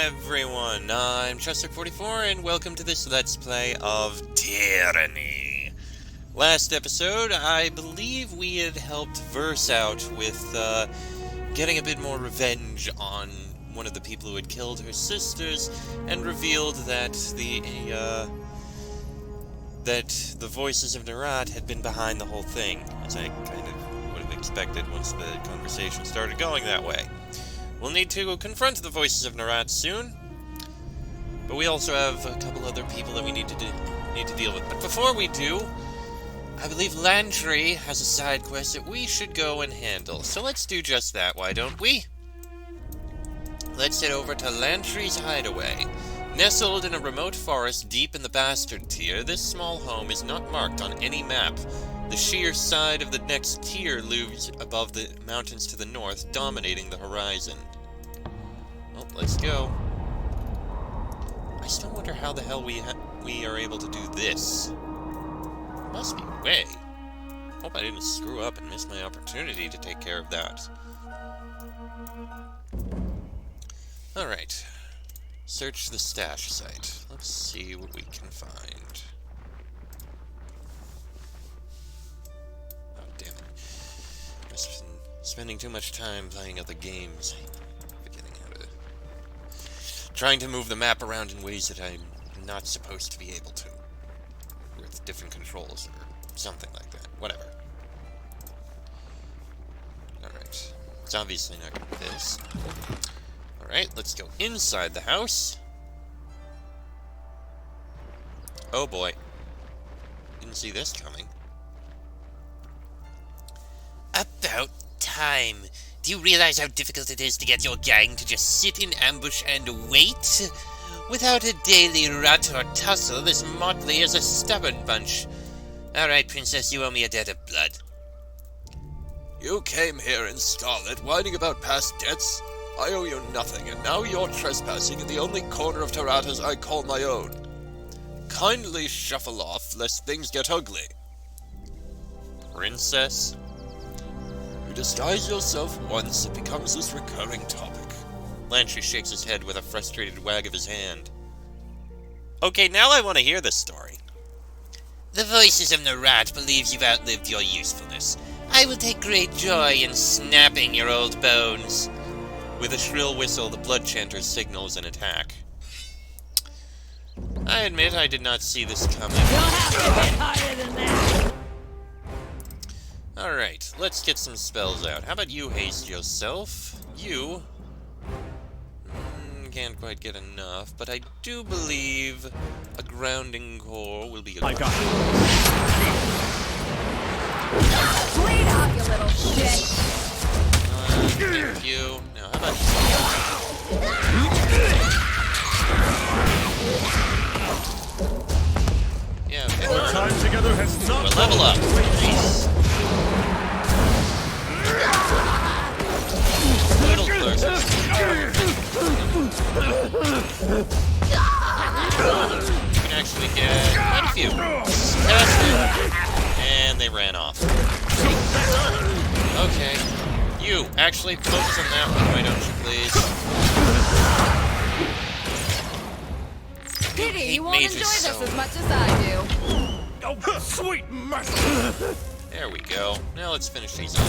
everyone, I'm Chester44 and welcome to this Let's Play of Tyranny. Last episode, I believe we had helped Verse out with getting a bit more revenge on one of the people who had killed her sisters and revealed that the voices of Narat had been behind the whole thing, as I kind of would have expected once the conversation started going that way. We'll need to confront the voices of Narat soon, but we also have a couple other people that we need to deal with. But before we do, I believe Lantry has a side quest that we should go and handle. So let's do just that, why don't we? Let's head over to Lantry's hideaway. Nestled in a remote forest deep in the Bastard Tier, this small home is not marked on any map. The sheer side of the next tier looms above the mountains to the north, dominating the horizon. Well, let's go. I still wonder how the hell we are able to do this. Must be a way. Hope I didn't screw up and miss my opportunity to take care of that. Alright. Search the stash site. Let's see what we can find. Spending too much time playing other games, forgetting how to... trying to move the map around in ways that I'm not supposed to be able to. With different controls or something like that. Whatever. Alright. It's obviously not going to be this. Alright, let's go inside the house. Oh boy. Didn't see this coming. About time. Do you realize how difficult it is to get your gang to just sit in ambush and wait? Without a daily rut or tussle, this motley is a stubborn bunch. Alright, Princess, you owe me a debt of blood. You came here in Scarlet, whining about past debts. I owe you nothing, and now you're trespassing in the only corner of Taratas I call my own. Kindly shuffle off, lest things get ugly. Princess? You disguise yourself once, it becomes this recurring topic. Lantry shakes his head with a frustrated wag of his hand. Okay, now I want to hear this story. The voices of Narat believes you've outlived your usefulness. I will take great joy in snapping your old bones. With a shrill whistle, the blood chanter signals an attack. I admit I did not see this coming. You'll have to hit harder than that! Alright, let's get some spells out. How about you haste yourself? You... can't quite get enough, but I do believe a grounding core will be good. I got it. Bleed off, you little shit! Thank you. Now, how about you? Yeah, okay. Our time together has not... But level up. Nice. Little closer. You can actually get quite a few. Fantastic. And they ran off. Okay. You, actually focus on that one, why don't you, please? Pity you won't enjoy this as much as I do. Oh, sweet mercy! There we go. Now let's finish these off.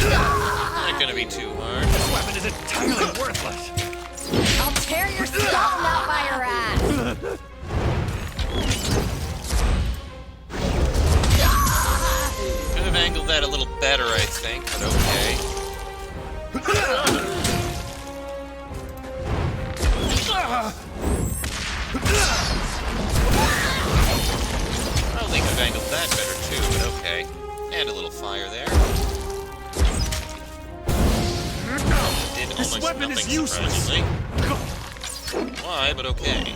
Not gonna be too hard. This weapon is entirely worthless! I'll tear your skull out by your ass! Could have angled that a little better, I think, but okay. Probably could have angled that better too, but okay. And a little fire there. Did almost weapon nothing, is useless. surprisingly. Why, but okay.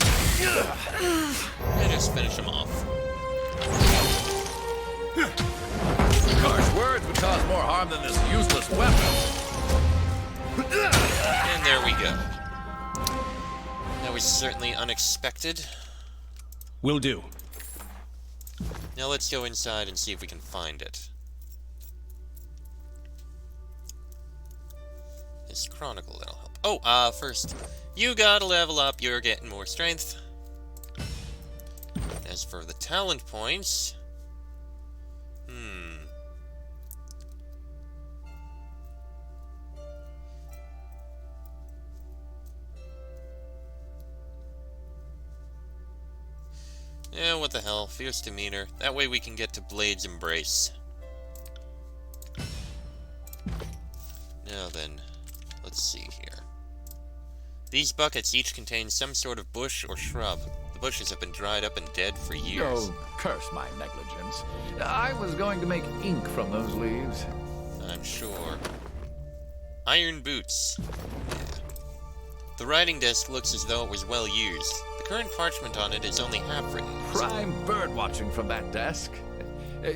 And just finish him off. Harsh words would cause more harm than this useless weapon. And there we go. That was certainly unexpected. Will do. Now let's go inside and see if we can find it. This chronicle, that'll help. Oh, first, you gotta level up, you're getting more strength. As for the talent points... Yeah, what the hell. Fierce demeanor. That way we can get to Blade's Embrace. Now then, let's see here. These buckets each contain some sort of bush or shrub. The bushes have been dried up and dead for years. Oh, curse my negligence. I was going to make ink from those leaves. I'm sure. Iron boots. Yeah. The writing desk looks as though it was well used. The current parchment on it is only half written. Prime bird watching from that desk.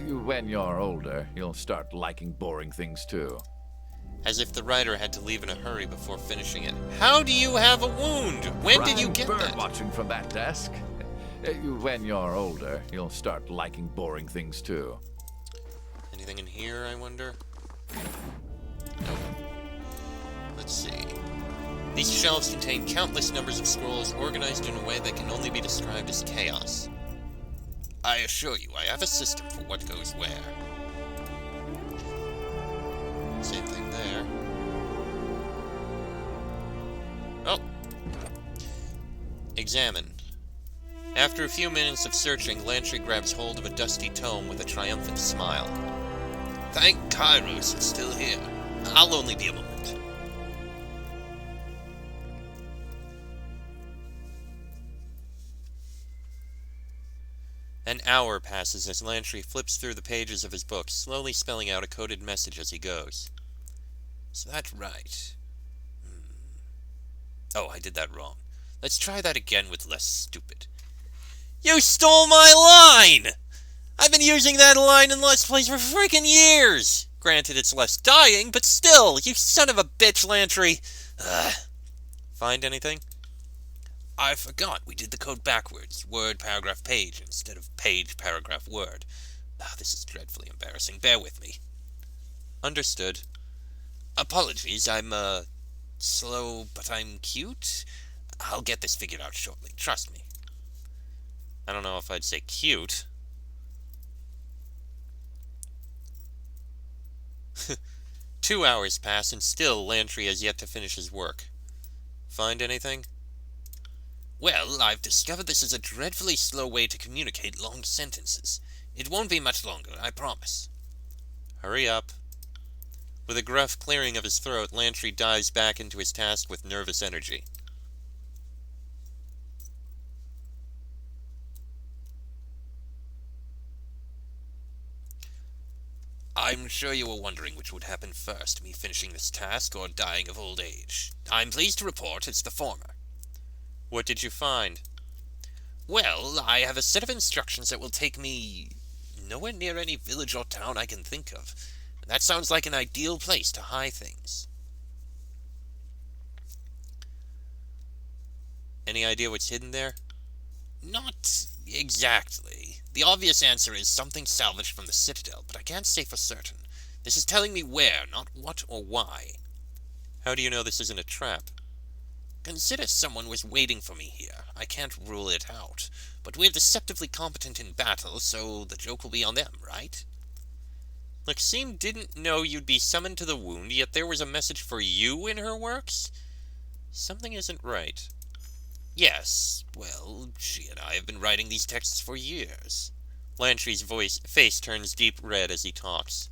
When you're older, you'll start liking boring things too. As if the writer had to leave in a hurry before finishing it. How do you have a wound? When did you get bird that? watching from that desk. When you're older, you'll start liking boring things too. Anything in here, I wonder? Nope. Let's see. These shelves contain countless numbers of scrolls organized in a way that can only be described as chaos. I assure you, I have a system for what goes where. Same thing there. Oh! Examine. After a few minutes of searching, Lantry grabs hold of a dusty tome with a triumphant smile. Thank Kairos, it's still here. I'll only be a moment. An hour passes as Lantry flips through the pages of his book, slowly spelling out a coded message as he goes. Is that right? Oh, I did that wrong. Let's try that again with less stupid. You stole my line! I've been using that line in Let's Plays for freaking years! Granted, it's less dying, but still, you son of a bitch, Lantry! Ugh. Find anything? I forgot we did the code backwards. Word, paragraph, page, instead of page, paragraph, word. This is dreadfully embarrassing. Bear with me. Understood. Apologies, I'm, slow, but I'm cute. I'll get this figured out shortly. Trust me. I don't know if I'd say cute. 2 hours pass, and still Lantry has yet to finish his work. Find anything? Well, I've discovered this is a dreadfully slow way to communicate long sentences. It won't be much longer, I promise. Hurry up. With a gruff clearing of his throat, Lantry dives back into his task with nervous energy. I'm sure you were wondering which would happen first, me finishing this task or dying of old age. I'm pleased to report it's the former. What did you find? Well, I have a set of instructions that will take me nowhere near any village or town I can think of. And that sounds like an ideal place to hide things. Any idea what's hidden there? Not exactly. The obvious answer is something salvaged from the Citadel, but I can't say for certain. This is telling me where, not what or why. How do you know this isn't a trap? Consider someone was waiting for me here. I can't rule it out. But we're deceptively competent in battle, so the joke will be on them, right? Maxime didn't know you'd be summoned to the wound, yet there was a message for you in her works? Something isn't right. Yes, well, she and I have been writing these texts for years. Lantry's face turns deep red as he talks.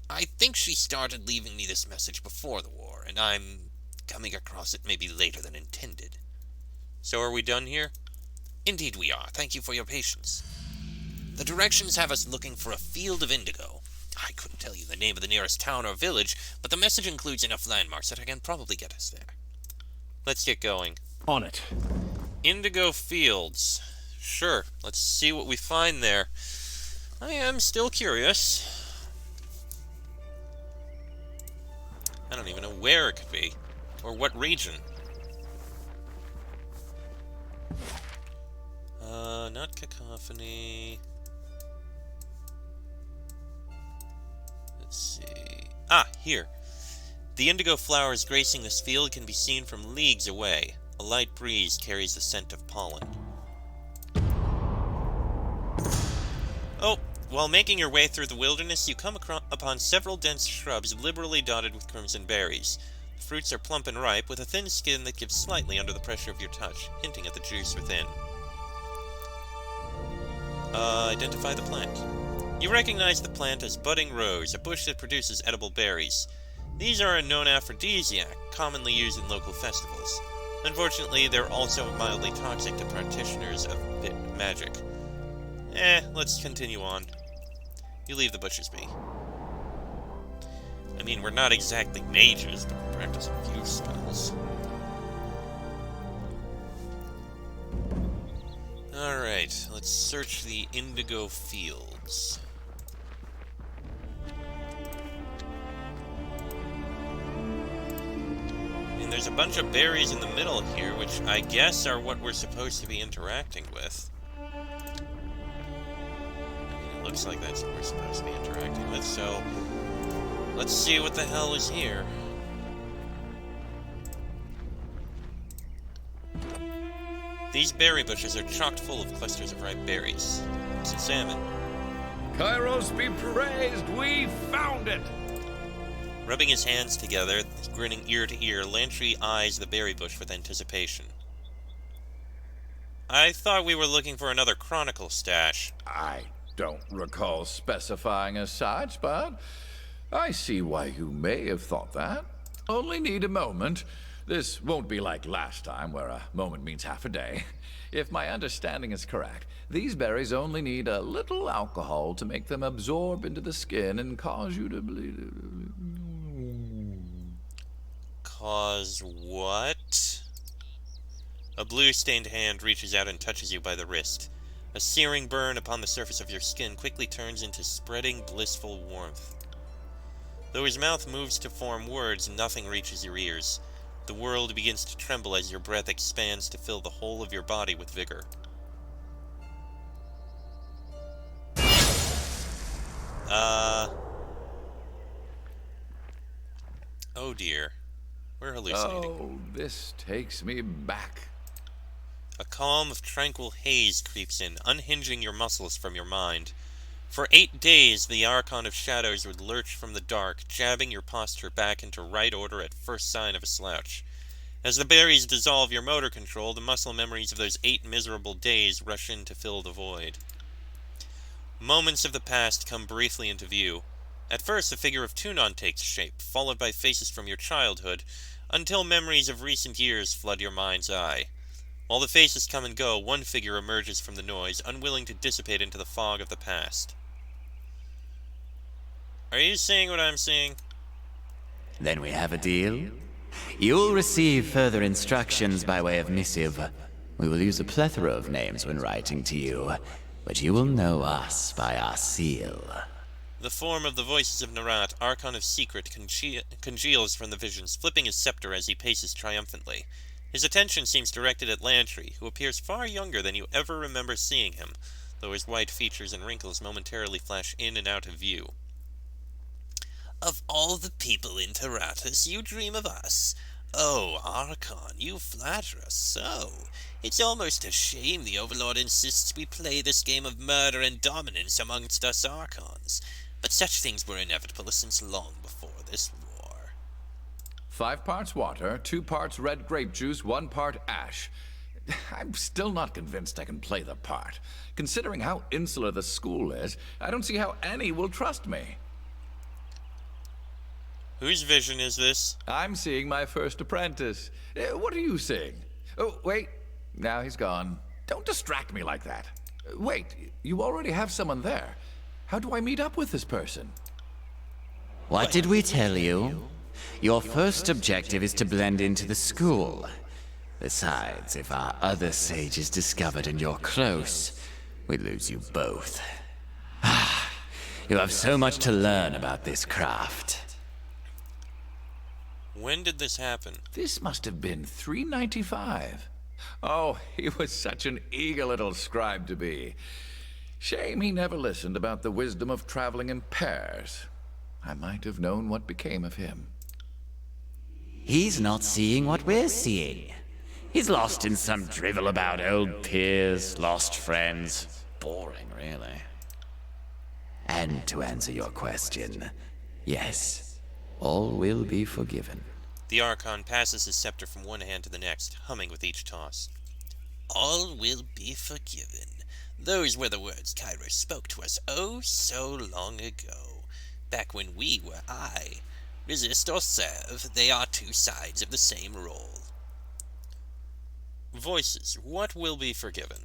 I think she started leaving me this message before the war, and I'm coming across it maybe later than intended. So are we done here? Indeed we are. Thank you for your patience. The directions have us looking for a field of indigo. I couldn't tell you the name of the nearest town or village, but the message includes enough landmarks that I can probably get us there. Let's get going. On it. Indigo Fields. Sure, let's see what we find there. I am still curious. I don't even know where it could be, or what region. Not Cacophony. Let's see. Ah, here. The indigo flowers gracing this field can be seen from leagues away. A light breeze carries the scent of pollen. Oh, while making your way through the wilderness, you come upon several dense shrubs liberally dotted with crimson berries. The fruits are plump and ripe, with a thin skin that gives slightly under the pressure of your touch, hinting at the juice within. Identify the plant. You recognize the plant as budding rose, a bush that produces edible berries. These are a known aphrodisiac, commonly used in local festivals. Unfortunately, they're also mildly toxic to practitioners of magic. Let's continue on. You leave the bushes be. I mean, we're not exactly mages, but we practice a few spells. Alright, let's search the indigo fields. And there's a bunch of berries in the middle here, which I guess are what we're supposed to be interacting with. It looks like that's what we're supposed to be interacting with, so let's see what the hell is here. These berry bushes are chock full of clusters of ripe berries. Let's examine. Kairos be praised, we found it! Rubbing his hands together, grinning ear to ear, Lantry eyes the berry bush with anticipation. I thought we were looking for another chronicle stash. I don't recall specifying as such, but I see why you may have thought that. Only need a moment. This won't be like last time, where a moment means half a day. If my understanding is correct, these berries only need a little alcohol to make them absorb into the skin and cause you to bleed. Cause what? A blue-stained hand reaches out and touches you by the wrist. A searing burn upon the surface of your skin quickly turns into spreading, blissful warmth. Though his mouth moves to form words, nothing reaches your ears. The world begins to tremble as your breath expands to fill the whole of your body with vigor. Oh dear. We're hallucinating. Oh, this takes me back. A calm of tranquil haze creeps in, unhinging your muscles from your mind. For 8 days, the Archon of Shadows would lurch from the dark, jabbing your posture back into right order at first sign of a slouch. As the berries dissolve your motor control, the muscle memories of those 8 miserable days rush in to fill the void. Moments of the past come briefly into view. At first, the figure of Tunon takes shape, followed by faces from your childhood, until memories of recent years flood your mind's eye. While the faces come and go, one figure emerges from the noise, unwilling to dissipate into the fog of the past. Are you seeing what I'm seeing? Then we have a deal. You'll receive further instructions by way of missive. We will use a plethora of names when writing to you, but you will know us by our seal. The form of the voices of Narat, Archon of Secret, congeals from the visions, flipping his scepter as he paces triumphantly. His attention seems directed at Lantry, who appears far younger than you ever remember seeing him, though his white features and wrinkles momentarily flash in and out of view. Of all the people in Tyranny, you dream of us. Oh, Archon, you flatter us so. It's almost a shame the Overlord insists we play this game of murder and dominance amongst us Archons. But such things were inevitable since long before this war. 5 parts water, 2 parts red grape juice, 1 part ash. I'm still not convinced I can play the part. Considering how insular the school is, I don't see how any will trust me. Whose vision is this? I'm seeing my first apprentice. What are you seeing? Oh, wait. Now he's gone. Don't distract me like that. Wait, you already have someone there. How do I meet up with this person? What did we tell you? Your first objective is to blend into the school. Besides, if our other sage is discovered and you're close, we lose you both. You have so much to learn about this craft. When did this happen? This must have been 395. Oh, he was such an eager little scribe to be. Shame he never listened about the wisdom of traveling in pairs. I might have known what became of him. He's not seeing what we're seeing. He's lost in some drivel about old peers, lost friends. Boring, really. And to answer your question, yes, all will be forgiven. The Archon passes his scepter from one hand to the next, humming with each toss. All will be forgiven. Those were the words Kairos spoke to us oh so long ago, back when we were I. Resist or serve, they are two sides of the same roll. Voices, what will be forgiven?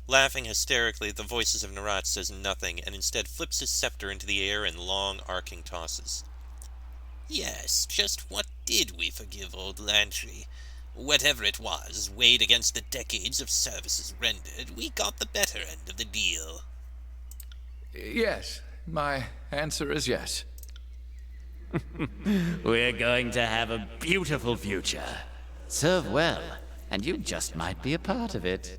Laughing hysterically, the Voices of Narat says nothing, and instead flips his scepter into the air in long, arcing tosses. Yes, just what did we forgive old Lantry? Whatever it was, weighed against the decades of services rendered, we got the better end of the deal. Yes, my answer is yes. We're going to have a beautiful future. Serve well, and you just might be a part of it.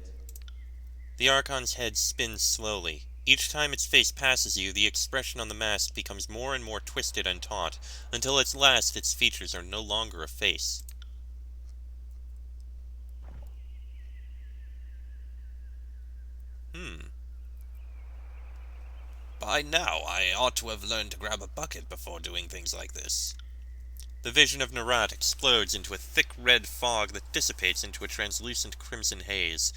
The Archon's head spins slowly. Each time its face passes you, the expression on the mask becomes more and more twisted and taut, until at last its features are no longer a face. By now, I ought to have learned to grab a bucket before doing things like this. The vision of Narat explodes into a thick red fog that dissipates into a translucent crimson haze.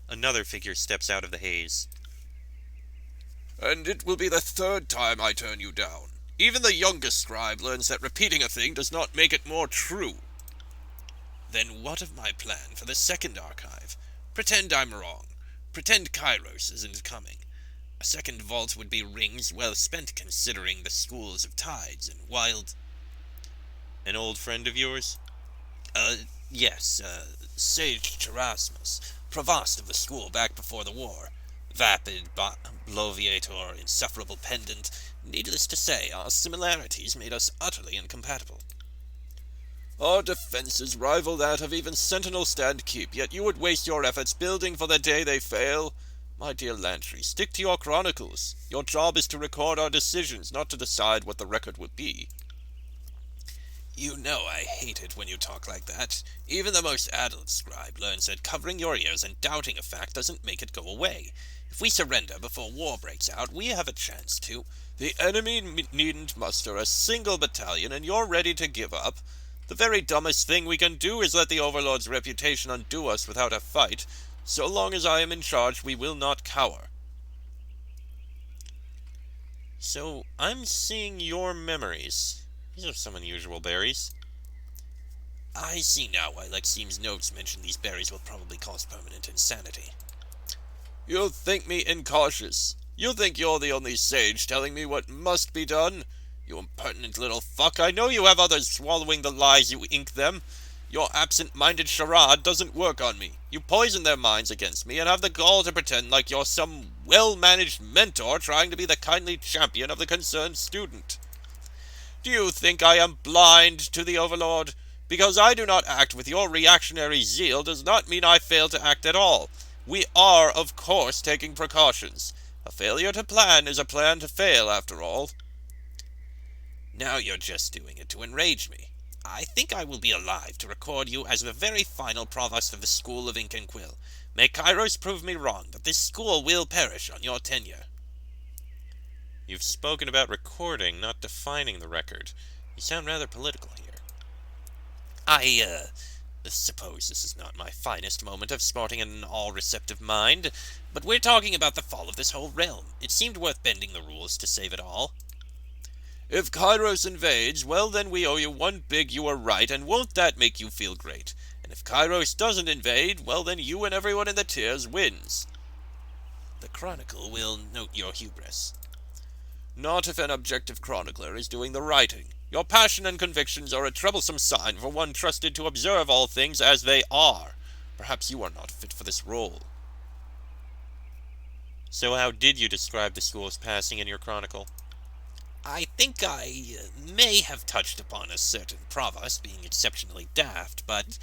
Another figure steps out of the haze. And it will be the third time I turn you down. Even the youngest scribe learns that repeating a thing does not make it more true. Then what of my plan for the second archive? Pretend I'm wrong. Pretend Kairos isn't coming. A second vault would be rings well spent considering the schools of tides and wild... An old friend of yours? Yes, Sage Terasmus, provost of the school back before the war. Vapid, bloviator, insufferable pendant. Needless to say, our similarities made us utterly incompatible. Our defenses rival that of even Sentinel Stand Keep, yet you would waste your efforts building for the day they fail. My dear Lantry, stick to your chronicles. Your job is to record our decisions, not to decide what the record will be. You know I hate it when you talk like that. Even the most adult scribe learns that covering your ears and doubting a fact doesn't make it go away. If we surrender before war breaks out, we have a chance to. The enemy needn't muster a single battalion, and you're ready to give up. The very dumbest thing we can do is let the Overlord's reputation undo us without a fight. So long as I am in charge, we will not cower. So, I'm seeing your memories. These are some unusual berries. I see now why Lexim's notes mention these berries will probably cause permanent insanity. You think me incautious. You think you're the only sage telling me what must be done. You impertinent little fuck, I know you have others swallowing the lies you ink them. Your absent-minded charade doesn't work on me. You poison their minds against me and have the gall to pretend like you're some well-managed mentor trying to be the kindly champion of the concerned student. Do you think I am blind to the Overlord? Because I do not act with your reactionary zeal does not mean I fail to act at all. We are, of course, taking precautions. A failure to plan is a plan to fail, after all. Now you're just doing it to enrage me. I think I will be alive to record you as the very final provost of the School of Ink and Quill. May Kairos prove me wrong, but this school will perish on your tenure. You've spoken about recording, not defining the record. You sound rather political here. I suppose this is not my finest moment of sporting an all-receptive mind, but we're talking about the fall of this whole realm. It seemed worth bending the rules to save it all. If Kairos invades, well then we owe you one big you were right, and won't that make you feel great? And if Kairos doesn't invade, well then you and everyone in the tiers wins. The Chronicle will note your hubris. Not if an objective chronicler is doing the writing. Your passion and convictions are a troublesome sign for one trusted to observe all things as they are. Perhaps you are not fit for this role. So how did you describe the school's passing in your chronicle? I think I may have touched upon a certain provost being exceptionally daft, but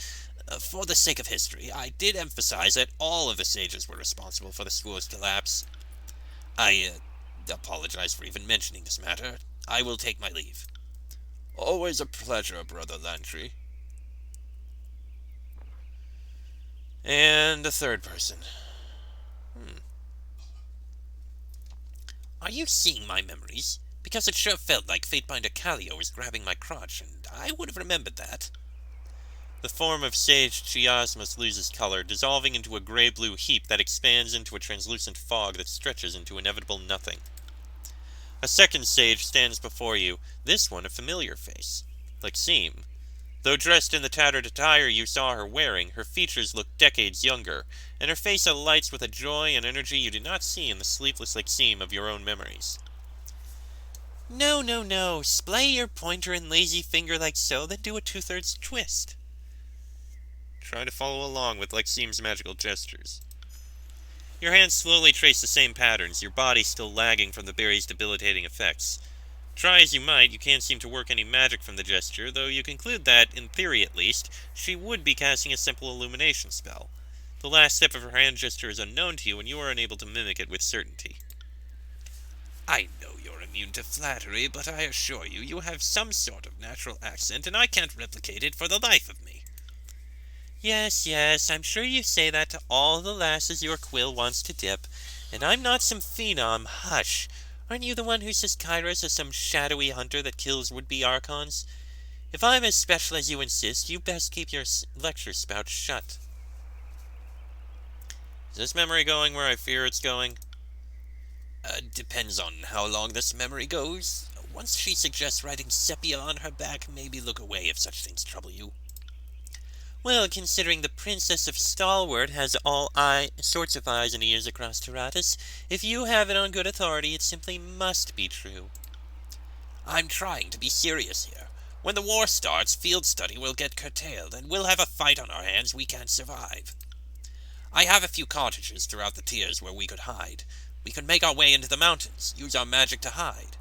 for the sake of history, I did emphasize that all of the sages were responsible for the school's collapse. I apologize for even mentioning this matter. I will take my leave. Always a pleasure, Brother Lantry. And a third person. Are you seeing my memories? Because it sure felt like Fatebinder Callio was grabbing my crotch, and I would have remembered that. The form of Sage Chiasmus loses color, dissolving into a gray-blue heap that expands into a translucent fog that stretches into inevitable nothing. A second sage stands before you, this one a familiar face. Lexime. Though dressed in the tattered attire you saw her wearing, her features look decades younger, and her face alights with a joy and energy you do not see in the sleepless Lexime of your own memories. No, no, no. Splay your pointer and lazy finger like so, then do a 2/3 twist. Try to follow along with Lexime's magical gestures. Your hands slowly trace the same patterns, your body still lagging from the berry's debilitating effects. Try as you might, you can't seem to work any magic from the gesture, though you conclude that, in theory at least, she would be casting a simple illumination spell. The last step of her hand gesture is unknown to you, and you are unable to mimic it with certainty. I know you're immune to flattery, but I assure you, you have some sort of natural accent, and I can't replicate it for the life of me. Yes, yes, I'm sure you say that to all the lasses your quill wants to dip, and I'm not some phenom, hush. Aren't you the one who says Kairos is some shadowy hunter that kills would-be Archons? If I'm as special as you insist, you best keep your lecture spout shut. Is this memory going where I fear it's going? Depends on how long this memory goes. Once she suggests writing sepia on her back, maybe look away if such things trouble you. Well, considering the Princess of Stalwart has all sorts of eyes and ears across Tyratus, if you have it on good authority, it simply must be true. I'm trying to be serious here. When the war starts, field study will get curtailed, and we'll have a fight on our hands we can't survive. I have a few cottages throughout the tiers where we could hide. We could make our way into the mountains, use our magic to hide.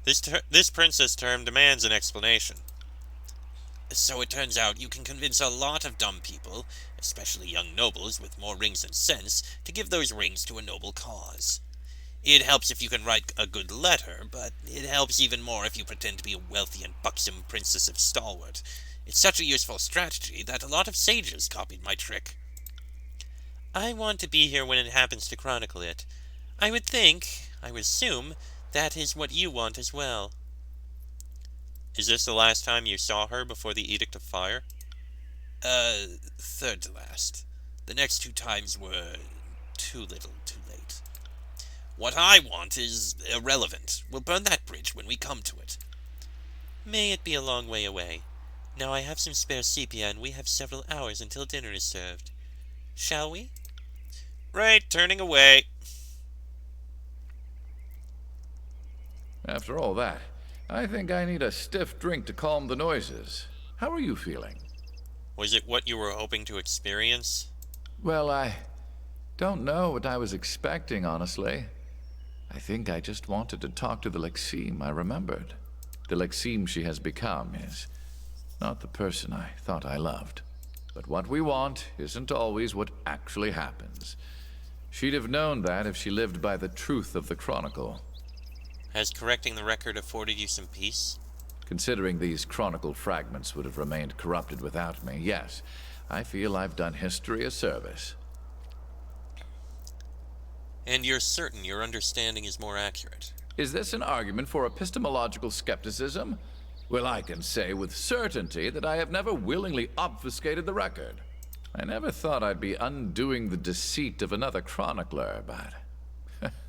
This princess term demands an explanation. So it turns out you can convince a lot of dumb people, especially young nobles with more rings than sense, to give those rings to a noble cause. It helps if you can write a good letter, but it helps even more if you pretend to be a wealthy and buxom Princess of Stalwart. It's such a useful strategy that a lot of sages copied my trick. I want to be here when it happens to chronicle it. I would assume, that is what you want as well. Is this the last time you saw her before the Edict of Fire? Third to last. The next 2 times were too little, too late. What I want is irrelevant. We'll burn that bridge when we come to it. May it be a long way away. Now I have some spare sepia, and we have several hours until dinner is served. Shall we? Right, turning away. After all that, I think I need a stiff drink to calm the noises. How are you feeling? Was it what you were hoping to experience? Well, I don't know what I was expecting, honestly. I think I just wanted to talk to the Lexime I remembered. The Lexime she has become is not the person I thought I loved. But what we want isn't always what actually happens. She'd have known that if she lived by the truth of the Chronicle. Has correcting the record afforded you some peace? Considering these Chronicle fragments would have remained corrupted without me, yes, I feel I've done history a service. And you're certain your understanding is more accurate? Is this an argument for epistemological skepticism? Well, I can say with certainty that I have never willingly obfuscated the record. I never thought I'd be undoing the deceit of another chronicler, but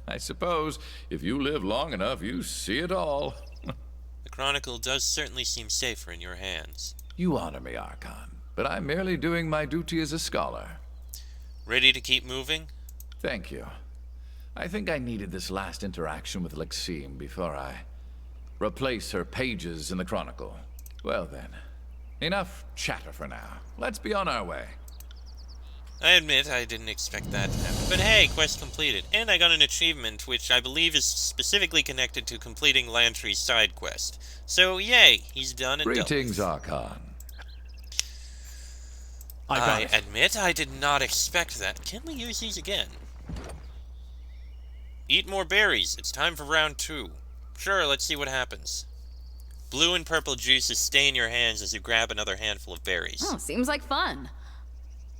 I suppose if you live long enough, you see it all. The Chronicle does certainly seem safer in your hands. You honor me, Archon, but I'm merely doing my duty as a scholar. Ready to keep moving? Thank you. I think I needed this last interaction with Lexime before I replace her pages in the Chronicle. Well then, enough chatter for now. Let's be on our way. I admit I didn't expect that to happen. But hey, quest completed. And I got an achievement, which I believe is specifically connected to completing Lantry's side quest. So, yay, he's done and Greetings, done. Archon. I admit I did not expect that. Can we use these again? Eat more berries. It's time for round 2. Sure, let's see what happens. blue and purple juices stain your hands as you grab another handful of berries. Oh, seems like fun.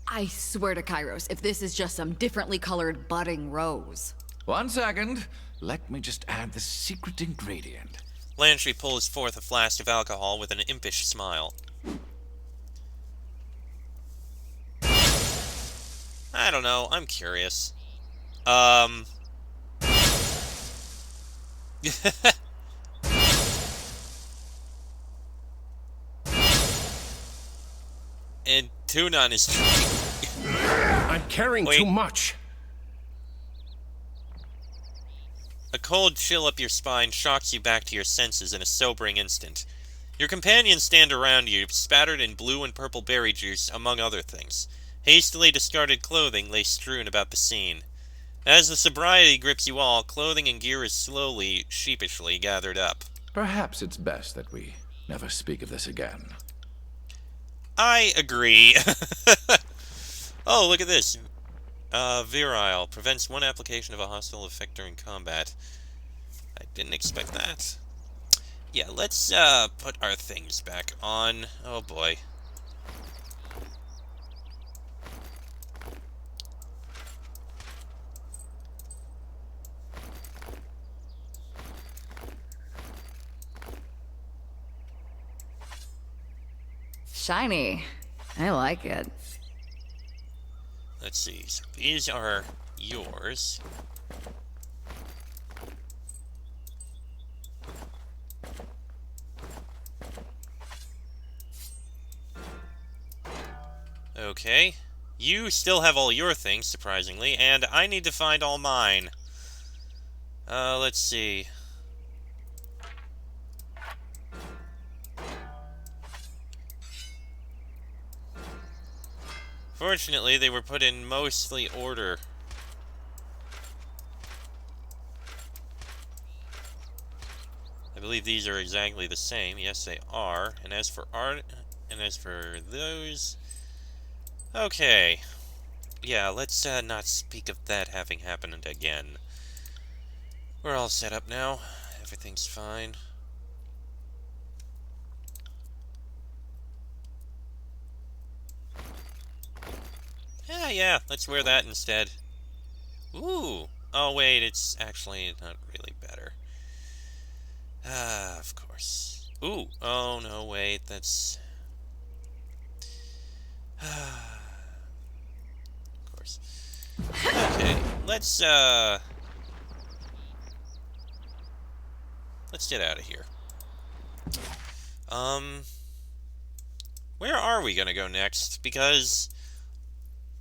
I swear to Kairos, if this is just some differently colored budding rose. 1 second. Let me just add the secret ingredient. Lantry pulls forth a flask of alcohol with an impish smile. I don't know, I'm curious. And Tunon is I'm carrying Wait. too much. A cold chill up your spine shocks you back to your senses in a sobering instant. Your companions stand around you, spattered in blue and purple berry juice, among other things. Hastily discarded clothing lay strewn about the scene. As the sobriety grips you all, clothing and gear is slowly, sheepishly gathered up. Perhaps it's best that we never speak of this again. I agree. Oh, look at this. Virile. Prevents one application of a hostile effect during combat. I didn't expect that. Yeah, let's, put our things back on. Oh, boy. Shiny. I like it. Let's see. So these are yours. Okay. You still have all your things, surprisingly, and I need to find all mine. Let's see. Fortunately, they were put in mostly order. I believe these are exactly the same. Yes, they are. And as for art, and as for those... Okay. Yeah, let's not speak of that having happened again. We're all set up now. Everything's fine. Yeah, let's wear that instead. Ooh! Oh, wait, it's actually not really better. Ah, of course. Ooh! Oh, no, wait, that's... of course. Okay, let's get out of here. Where are we gonna go next? Because...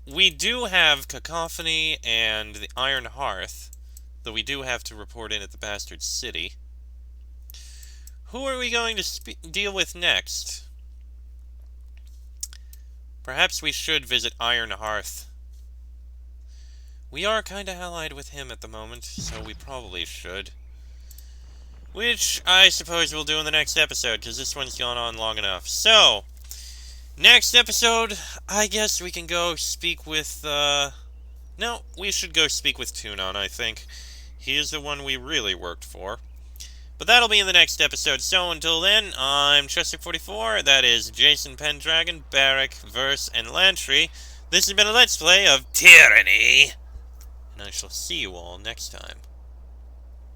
we do have Cacophony and the Iron Hearth, though we do have to report in at the Bastard City. Who are we going to deal with next? Perhaps we should visit Iron Hearth. We are kinda allied with him at the moment, so we probably should. Which, I suppose we'll do in the next episode, because this one's gone on long enough. So... next episode, I guess we can go speak with, no, we should go speak with Tunon, I think. He is the one we really worked for. But that'll be in the next episode, so until then, I'm Chester44, that is Jason Pendragon, Barrack, Verse, and Lantry. This has been a Let's Play of Tyranny, and I shall see you all next time.